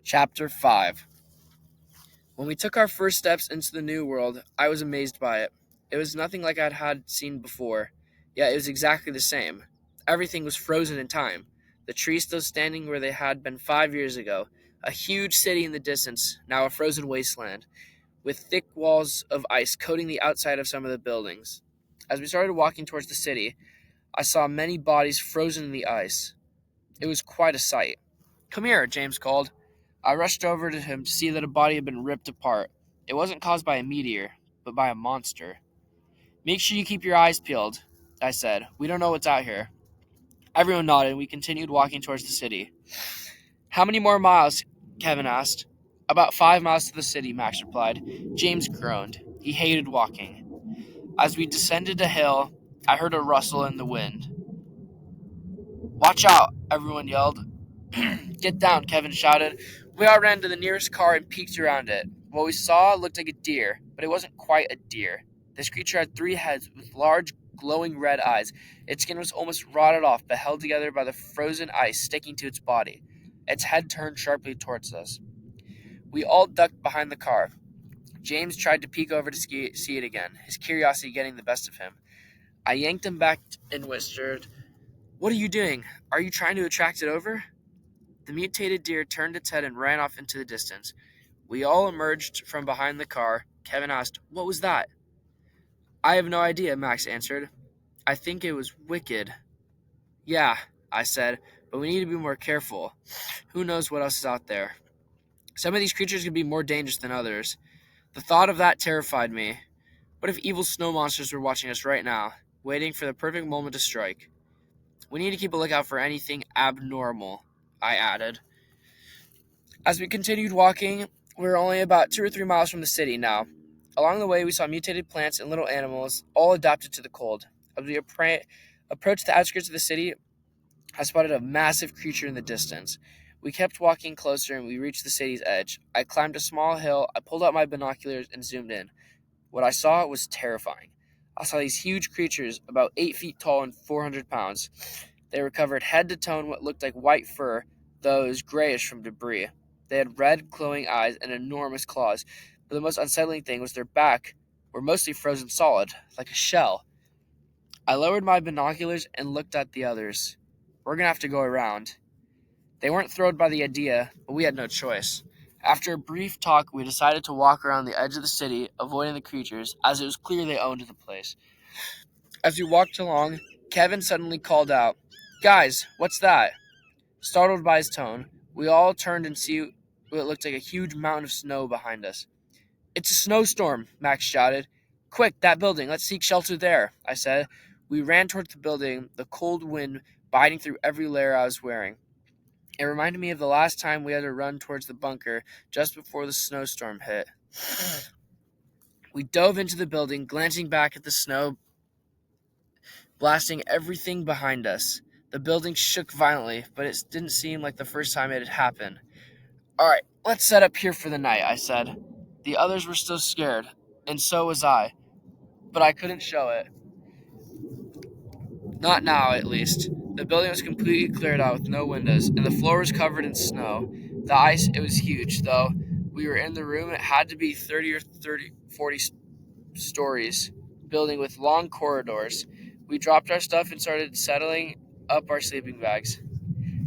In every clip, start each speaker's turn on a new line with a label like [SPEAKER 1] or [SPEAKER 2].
[SPEAKER 1] Chapter 5. When we took our first steps into the new world, I was amazed by it. It was nothing like I'd had seen before, yet it was exactly the same. Everything was frozen in time. The trees still standing where they had been 5 years ago. A huge city in the distance, now a frozen wasteland, with thick walls of ice coating the outside of some of the buildings. As we started walking towards the city, I saw many bodies frozen in the ice. It was quite a sight. "Come here," James called. I rushed over to him to see that a body had been ripped apart. It wasn't caused by a meteor, but by a monster. "Make sure you keep your eyes peeled," I said. "We don't know what's out here." Everyone nodded, and we continued walking towards the city. "How many more miles?" Kevin asked. "About 5 miles to the city," Max replied. James groaned. He hated walking. As we descended a hill, I heard a rustle in the wind. "Watch out," everyone yelled. "Get down," Kevin shouted. We all ran to the nearest car and peeked around it. What we saw looked like a deer, but it wasn't quite a deer. This creature had 3 heads with large, glowing red eyes. Its skin was almost rotted off, but held together by the frozen ice sticking to its body. Its head turned sharply towards us. We all ducked behind the car. James tried to peek over to see it again, his curiosity getting the best of him. I yanked him back and whispered, "What are you doing? Are you trying to attract it over?" The mutated deer turned its head and ran off into the distance. We all emerged from behind the car. Kevin asked, "What was that?" "I have no idea," Max answered. "I think it was wicked." "Yeah," I said, "but we need to be more careful. Who knows what else is out there? Some of these creatures could be more dangerous than others." The thought of that terrified me. What if evil snow monsters were watching us right now, waiting for the perfect moment to strike? "We need to keep a lookout for anything abnormal," I added. As we continued walking, we were only about 2 or 3 miles from the city now. Along the way, we saw mutated plants and little animals, all adapted to the cold. As we approached the outskirts of the city, I spotted a massive creature in the distance. We kept walking closer and we reached the city's edge. I climbed a small hill, I pulled out my binoculars and zoomed in. What I saw was terrifying. I saw these huge creatures, about 8 feet tall and 400 pounds. They were covered head to toe in what looked like white fur, though it was grayish from debris. They had red, glowing eyes and enormous claws, but the most unsettling thing was their back were mostly frozen solid, like a shell. I lowered my binoculars and looked at the others. "We're going to have to go around." They weren't thrilled by the idea, but we had no choice. After a brief talk, we decided to walk around the edge of the city, avoiding the creatures, as it was clear they owned the place. As we walked along, Kevin suddenly called out, "Guys, what's that?" Startled by his tone, we all turned and see what looked like a huge mountain of snow behind us. "It's a snowstorm," Max shouted. "Quick, that building, let's seek shelter there," I said. We ran towards the building, the cold wind biting through every layer I was wearing. It reminded me of the last time we had to run towards the bunker just before the snowstorm hit. We dove into the building, glancing back at the snow, blasting everything behind us. The building shook violently, but it didn't seem like the first time it had happened. "All right, let's set up here for the night," I said. The others were still scared, and so was I, but I couldn't show it. Not now, at least. The building was completely cleared out with no windows, and the floor was covered in snow. The ice, it was huge, though. We were in the room, it had to be 40 stories, building with long corridors. We dropped our stuff and started settling up our sleeping bags.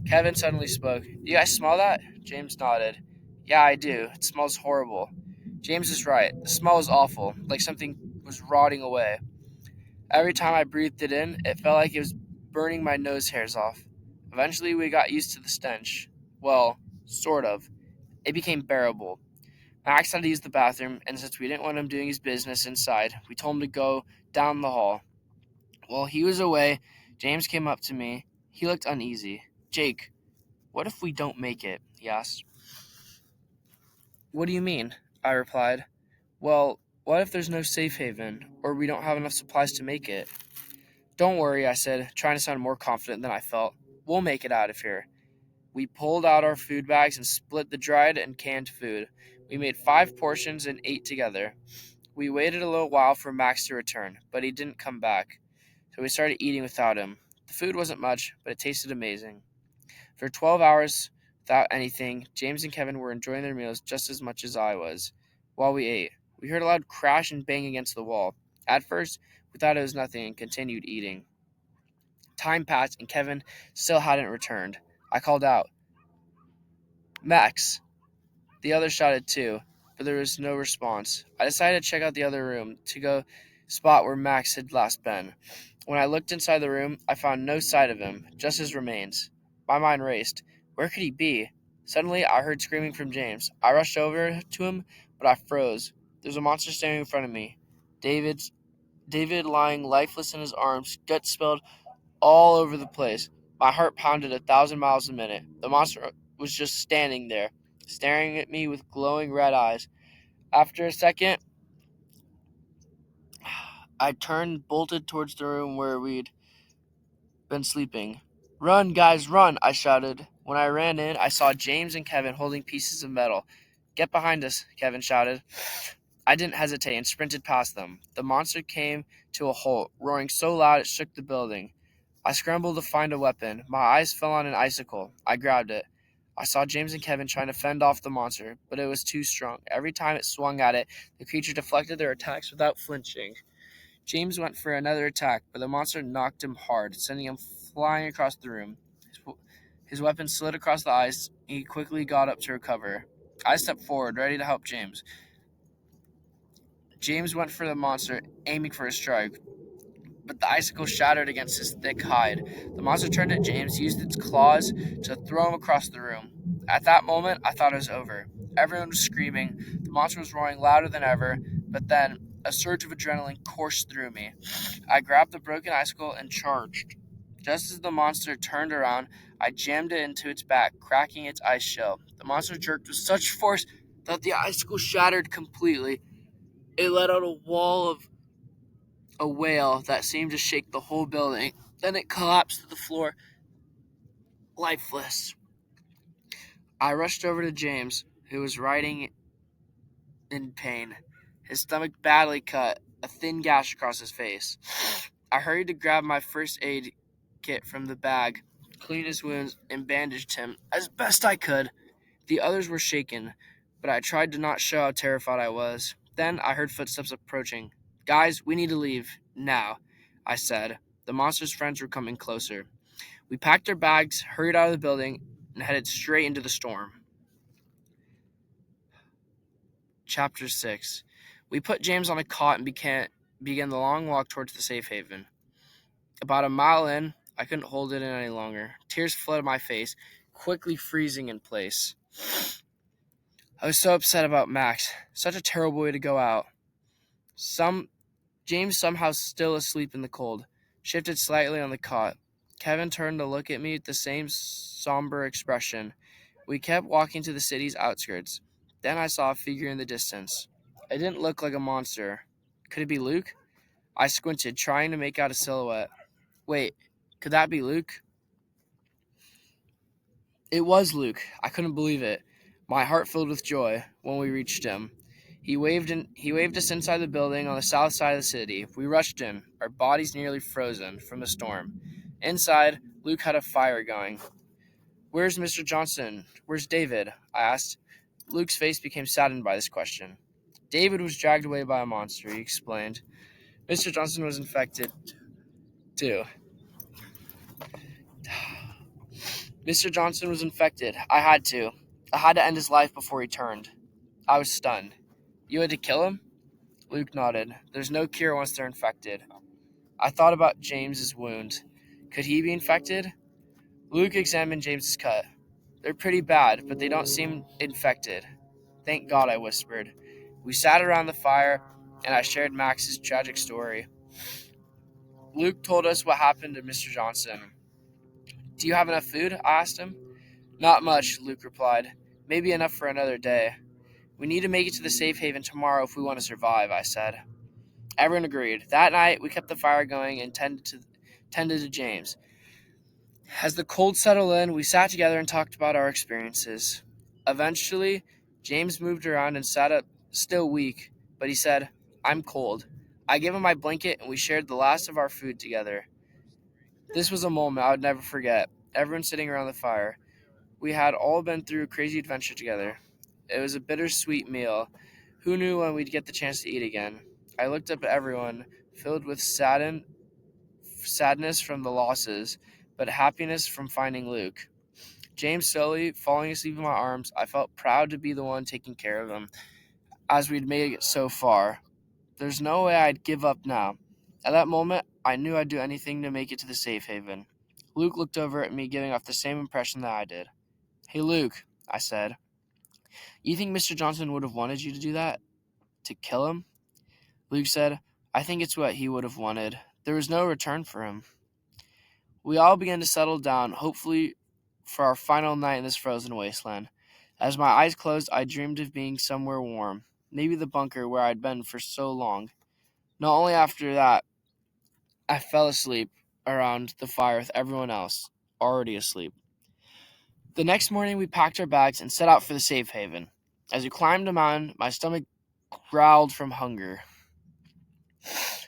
[SPEAKER 1] Kevin suddenly spoke. "Do you guys smell that?" James nodded. "Yeah, I do. It smells horrible." James is right. The smell was awful, like something was rotting away. Every time I breathed it in, it felt like it was burning my nose hairs off. Eventually, we got used to the stench. Well, sort of. It became bearable. Max had to use the bathroom, and since we didn't want him doing his business inside, we told him to go down the hall. While he was away, James came up to me. He looked uneasy. "Jake, what if we don't make it?" he asked. "What do you mean?" I replied. "Well, what if there's no safe haven, or we don't have enough supplies to make it?" "Don't worry," I said, trying to sound more confident than I felt. "We'll make it out of here." We pulled out our food bags and split the dried and canned food. We made 5 portions and ate together. We waited a little while for Max to return, but he didn't come back, so we started eating without him. The food wasn't much, but it tasted amazing. For 12 hours, Without anything, James and Kevin were enjoying their meals just as much as I was. While we ate, we heard a loud crash and bang against the wall. At first, we thought it was nothing and continued eating. Time passed and Kevin still hadn't returned. I called out, Max! The others shouted too, but there was no response. I decided to check out the other room to go spot where Max had last been. When I looked inside the room, I found no sight of him, just his remains. My mind raced. Where could he be? Suddenly, I heard screaming from James. I rushed over to him, but I froze. There was a monster standing in front of me. David's David lying lifeless in his arms, guts spilled all over the place. My heart pounded 1,000 miles a minute. The monster was just standing there, staring at me with glowing red eyes. After a second, I turned and bolted towards the room where we'd been sleeping. Run, guys, run! I shouted. When I ran in, I saw James and Kevin holding pieces of metal. Get behind us, Kevin shouted. I didn't hesitate and sprinted past them. The monster came to a halt, roaring so loud it shook the building. I scrambled to find a weapon. My eyes fell on an icicle. I grabbed it. I saw James and Kevin trying to fend off the monster, but it was too strong. Every time it swung at it, the creature deflected their attacks without flinching. James went for another attack, but the monster knocked him hard, sending him flying across the room. His weapon slid across the ice. He quickly got up to recover. I stepped forward, ready to help James. James went for the monster, aiming for a strike, but the icicle shattered against his thick hide. The monster turned at James, used its claws to throw him across the room. At that moment, I thought it was over. Everyone was screaming. The monster was roaring louder than ever, but then a surge of adrenaline coursed through me. I grabbed the broken icicle and charged. Just as the monster turned around, I jammed it into its back, cracking its ice shell. The monster jerked with such force that the icicle shattered completely. It let out a wail that seemed to shake the whole building. Then it collapsed to the floor, lifeless. I rushed over to James, who was writhing in pain, his stomach badly cut, a thin gash across his face. I hurried to grab my first aid kit from the bag, cleaned his wounds, and bandaged him as best I could. The others were shaken, but I tried to not show how terrified I was. Then I heard footsteps approaching. Guys, we need to leave. Now, I said. The monster's friends were coming closer. We packed our bags, hurried out of the building, and headed straight into the storm. Chapter 6. We put James on a cot and began the long walk towards the safe haven. About a mile in, I couldn't hold it in any longer. Tears flooded my face, quickly freezing in place. I was so upset about Max. Such a terrible way to go out. James, somehow still asleep in the cold, shifted slightly on the cot. Kevin turned to look at me with the same somber expression. We kept walking to the city's outskirts. Then I saw a figure in the distance. It didn't look like a monster. Could it be Luke? I squinted, trying to make out a silhouette. Wait, could that be Luke? It was Luke. I couldn't believe it. My heart filled with joy when we reached him. He waved us inside the building on the south side of the city. We rushed in, our bodies nearly frozen from the storm. Inside, Luke had a fire going. Where's Mr. Johnson? Where's David? I asked. Luke's face became saddened by this question. David was dragged away by a monster, he explained. Mr. Johnson was infected, too. Mr. Johnson was infected. I had to end his life before he turned. I was stunned. You had to kill him? Luke nodded. There's no cure once they're infected. I thought about James's wound. Could he be infected? Luke examined James's cut. They're pretty bad, but they don't seem infected. Thank God, I whispered. We sat around the fire, and I shared Max's tragic story. Luke told us what happened to Mr. Johnson. Do you have enough food? I asked him. Not much, Luke replied. Maybe enough for another day. We need to make it to the safe haven tomorrow if we want to survive, I said. Everyone agreed. That night, we kept the fire going and tended to James. As the cold settled in, we sat together and talked about our experiences. Eventually, James moved around and sat up, still weak, but he said, I'm cold. I gave him my blanket and we shared the last of our food together. This was a moment I would never forget. Everyone sitting around the fire. We had all been through a crazy adventure together. It was a bittersweet meal. Who knew when we'd get the chance to eat again? I looked up at everyone, filled with sadness from the losses, but happiness from finding Luke. James slowly falling asleep in my arms, I felt proud to be the one taking care of him, as we'd made it so far. There's no way I'd give up now. At that moment, I knew I'd do anything to make it to the safe haven. Luke looked over at me, giving off the same impression that I did. Hey, Luke, I said, you think Mr. Johnson would have wanted you to do that? To kill him? Luke said, I think it's what he would have wanted. There was no return for him. We all began to settle down, hopefully for our final night in this frozen wasteland. As my eyes closed, I dreamed of being somewhere warm, maybe the bunker where I'd been for so long. Not only after that, I fell asleep around the fire with everyone else, already asleep. The next morning, we packed our bags and set out for the safe haven. As we climbed a mountain, my stomach growled from hunger.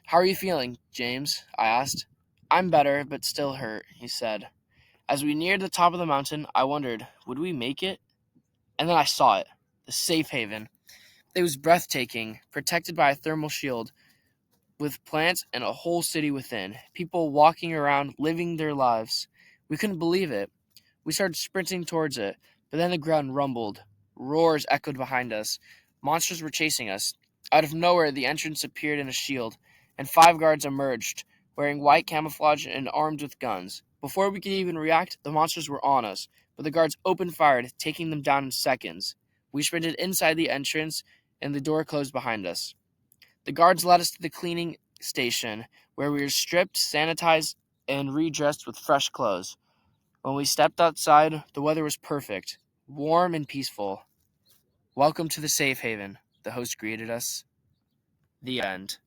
[SPEAKER 1] How are you feeling, James? I asked. I'm better, but still hurt, he said. As we neared the top of the mountain, I wondered, would we make it? And then I saw it, the safe haven. It was breathtaking, protected by a thermal shield, with plants and a whole city within, people walking around, living their lives. We couldn't believe it. We started sprinting towards it, but then the ground rumbled. Roars echoed behind us. Monsters were chasing us. Out of nowhere, the entrance appeared in a shield, and 5 guards emerged, wearing white camouflage and armed with guns. Before we could even react, the monsters were on us, but the guards opened fire, taking them down in seconds. We sprinted inside the entrance, and the door closed behind us. The guards led us to the cleaning station, where we were stripped, sanitized, and redressed with fresh clothes. When we stepped outside, the weather was perfect, warm and peaceful. Welcome to the safe haven, the host greeted us. The end.